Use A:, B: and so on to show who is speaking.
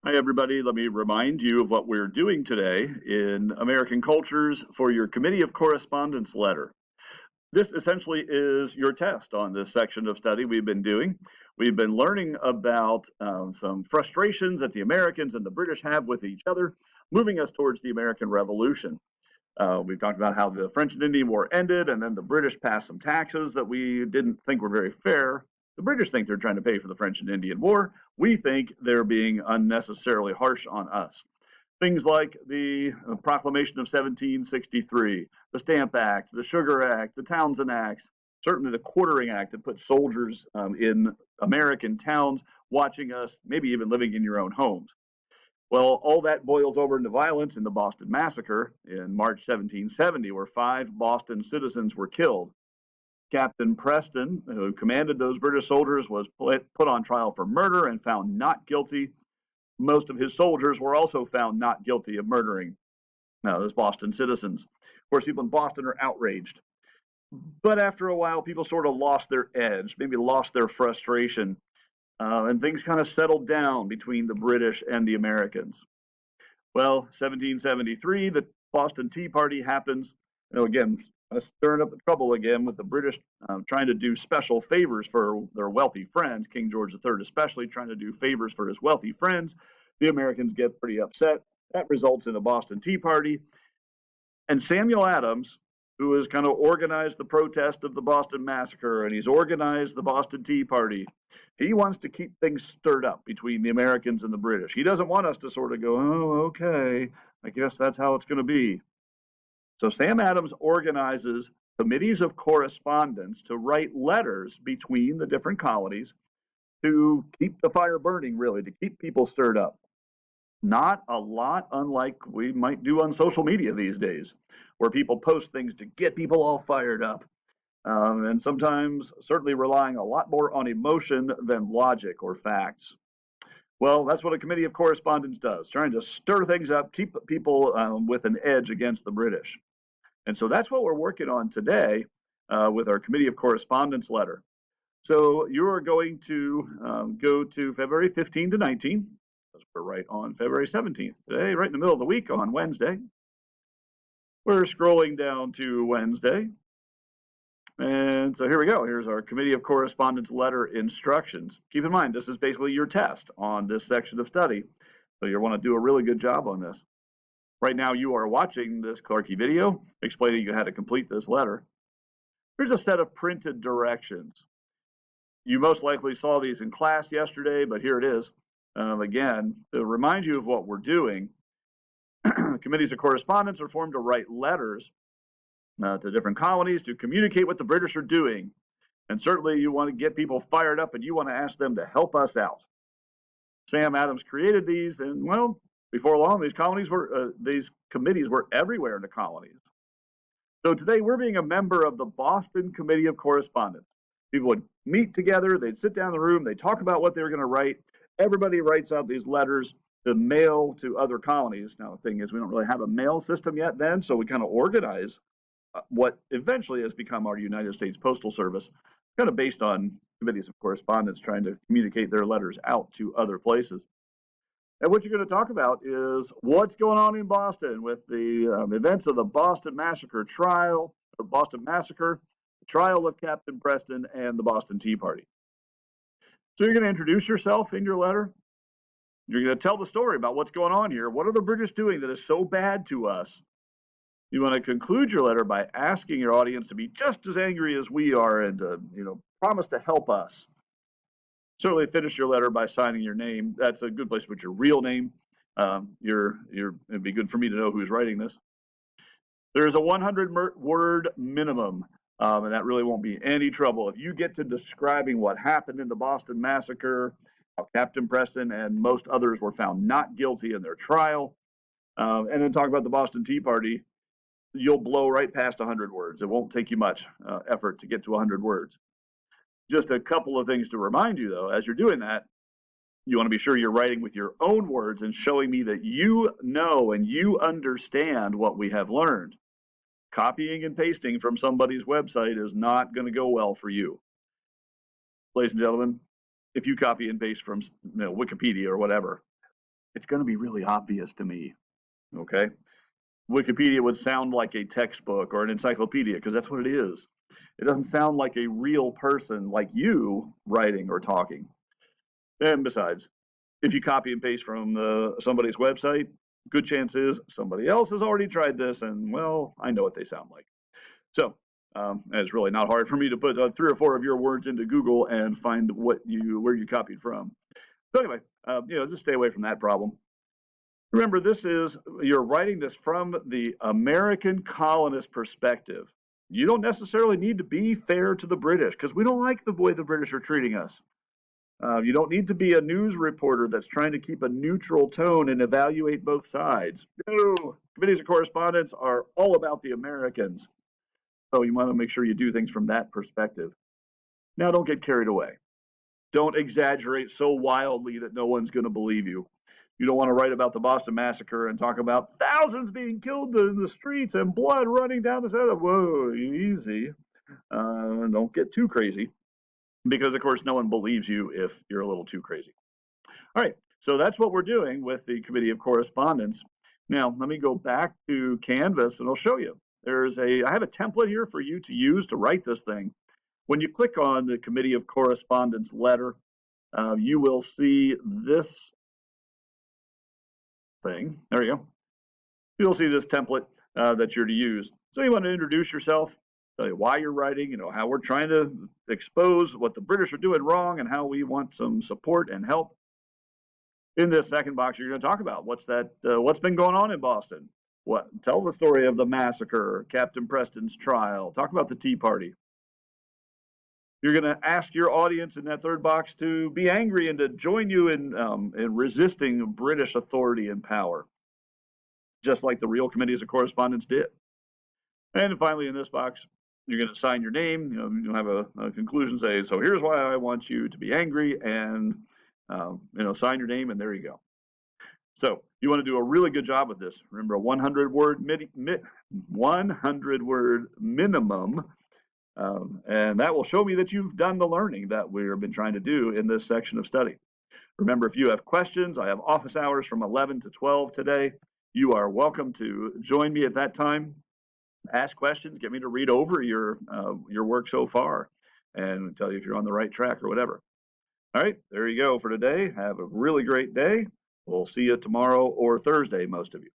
A: Hi, everybody. Let me remind you of what we're doing today in American Cultures for your Committee of Correspondence letter. This essentially is your test on this section of study we've been doing. We've been learning about some frustrations that the Americans and the British have with each other, moving us towards the American Revolution. We've talked about how the French and Indian War ended, and then the British passed some taxes that we didn't think were very fair. The British think they're trying to pay for the French and Indian War. We think they're being unnecessarily harsh on us. Things like the Proclamation of 1763, the Stamp Act, the Sugar Act, the Townshend Acts, certainly the Quartering Act that put soldiers in American towns watching us, maybe even living in your own homes. Well, all that boils over into violence in the Boston Massacre in March 1770, where 5 Boston citizens were killed. Captain Preston, who commanded those British soldiers, was put on trial for murder and found not guilty. Most of his soldiers were also found not guilty of murdering those Boston citizens. Of course, people in Boston are outraged. But after a while, people sort of lost their edge, maybe lost their frustration, and things kind of settled down between the British and the Americans. Well, 1773, the Boston Tea Party happens. Again, stirring up the trouble again with the British trying to do special favors for their wealthy friends, King George III especially trying to do favors for his wealthy friends. The Americans get pretty upset. That results in a Boston Tea Party. And Samuel Adams, who has kind of organized the protest of the Boston Massacre, and he's organized the Boston Tea Party. He wants to keep things stirred up between the Americans and the British. He doesn't want us to sort of go, oh, okay, I guess that's how it's going to be. So Sam Adams organizes committees of correspondence to write letters between the different colonies to keep the fire burning, really, to keep people stirred up. Not a lot unlike we might do on social media these days, where people post things to get people all fired up. And sometimes certainly relying a lot more on emotion than logic or facts. Well, that's what a committee of correspondence does, trying to stir things up, keep people with an edge against the British. And so that's what we're working on today with our committee of correspondence letter. So you are going to go to February 15 to 19. We're right on February 17th today, right in the middle of the week on Wednesday. We're scrolling down to Wednesday. And so here we go. Here's our Committee of Correspondence letter instructions. Keep in mind, this is basically your test on this section of study. So you'll want to do a really good job on this. Right now you are watching this Clarkey video explaining you how to complete this letter. Here's a set of printed directions. You most likely saw these in class yesterday, but here it is. Again, to remind you of what we're doing, committees of correspondence are formed to write letters to different colonies to communicate what the British are doing. And certainly you want to get people fired up and you want to ask them to help us out. Sam Adams created these, and well, before long, these committees were everywhere in the colonies. So today we're being a member of the Boston Committee of Correspondence. People would meet together, they'd sit down in the room, they'd talk about what they were going to write. Everybody writes out these letters to mail to other colonies. Now, the thing is, we don't really have a mail system yet then, so we kind of organize what eventually has become our United States Postal Service, kind of based on committees of correspondence trying to communicate their letters out to other places. And what you're going to talk about is what's going on in Boston with the events of the Boston Massacre trial, or Boston Massacre, the trial of Captain Preston, and the Boston Tea Party. So you're going to introduce yourself in your letter. You're going to tell the story about what's going on here. What are the British doing that is so bad to us? You want to conclude your letter by asking your audience to be just as angry as we are and promise to help us. Certainly finish your letter by signing your name. That's a good place to put your real name. It'd be good for me to know who's writing this. There's a 100-word minimum, and that really won't be any trouble. If you get to describing what happened in the Boston Massacre, how Captain Preston and most others were found not guilty in their trial, and then talk about the Boston Tea Party, you'll blow right past 100 words. It won't take you much effort to get to 100 words. Just a couple of things to remind you, though, as you're doing that, you want to be sure you're writing with your own words and showing me that you know and you understand what we have learned. Copying and pasting from somebody's website is not going to go well for you. Ladies and gentlemen, if you copy and paste from Wikipedia or whatever, it's going to be really obvious to me. Okay. Wikipedia would sound like a textbook or an encyclopedia because that's what it is. It doesn't sound like a real person like you writing or talking. And besides, if you copy and paste from somebody's website, good chance is somebody else has already tried this, and well, I know what they sound like. So it's really not hard for me to put 3 or 4 of your words into Google and find where you copied from. So anyway, just stay away from that problem. Remember, you're writing this from the American colonist perspective. You don't necessarily need to be fair to the British because we don't like the way the British are treating us. You don't need to be a news reporter that's trying to keep a neutral tone and evaluate both sides. No, committees of correspondence are all about the Americans. So you want to make sure you do things from that perspective. Now, don't get carried away. Don't exaggerate so wildly that no one's going to believe you. You don't want to write about the Boston Massacre and talk about thousands being killed in the streets and blood running down the side. Whoa, easy. Don't get too crazy because, of course, no one believes you if you're a little too crazy. All right, so that's what we're doing with the Committee of Correspondence. Now, let me go back to Canvas and I'll show you. I have a template here for you to use to write this thing. When you click on the Committee of Correspondence letter, you will see this thing. There you go. You'll see this template that you're to use. So you want to introduce yourself, tell you why you're writing, how we're trying to expose what the British are doing wrong and how we want some support and help. In this second box, you're going to talk about what's been going on in Boston. Tell the story of the massacre, Captain Preston's trial. Talk about the Tea Party. You're going to ask your audience in that third box to be angry and to join you in resisting British authority and power, just like the real committees of correspondence did. And finally, in this box, you're going to sign your name. You'll have a conclusion, say, so here's why I want you to be angry, and sign your name, and there you go. So you want to do a really good job with this. Remember, a 100-word 100-word minimum. And that will show me that you've done the learning that we've been trying to do in this section of study. Remember, if you have questions, I have office hours from 11 to 12 today. You are welcome to join me at that time. Ask questions, get me to read over your work so far and tell you if you're on the right track or whatever. All right, there you go for today. Have a really great day. We'll see you tomorrow or Thursday, most of you.